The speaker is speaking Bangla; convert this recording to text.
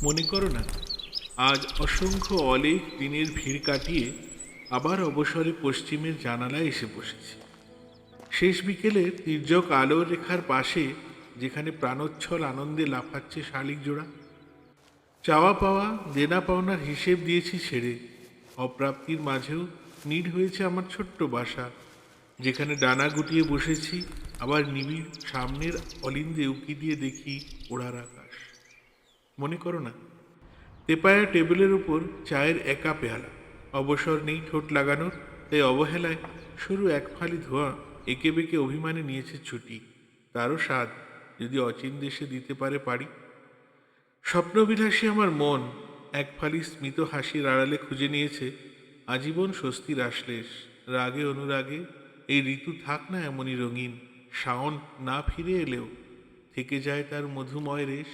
মনে করো না, আজ অসংখ্য অলেখ দিনের ভিড় কাটিয়ে আবার অবসরে পশ্চিমের জানালায় এসে বসেছি। শেষ বিকেলে তির্যক আলোর রেখার পাশে, যেখানে প্রাণোচ্ছল আনন্দে লাফাচ্ছে শালিক জোড়া। চাওয়া পাওয়া, দেনা পাওনার হিসেব দিয়েছি ছেড়ে। অপ্রাপ্তির মাঝেও নীড় হয়েছে আমার ছোট্ট বাসা, যেখানে ডানা গুটিয়ে বসেছি। আবার নিবিড় সামনের অলিন্দে উকি দিয়ে দেখি ওড়ার আকাশ। মনে করো না, তেপায়া টেবিলের উপর চায়ের একা পেয়ালা। অবসর নেই ঠোঁট লাগানোর, তাই অবহেলায় সরু এক ফালি ধোঁয়া এঁকে বেঁকে অভিমানে নিয়েছে ছুটি। তারও স্বাদ যদি অচিন দেশে দিতে পারে পারি। স্বপ্নবিলাসী আমার মন এক ফালি স্মিত হাসির আড়ালে খুঁজে নিয়েছে আজীবন স্বস্তির আশ্লেষ। রাগে অনুরাগে এই ঋতু থাক না এমনই রঙিন, শাওন না ফিরে এলেও থেকে যায় তার মধুময় রেশ।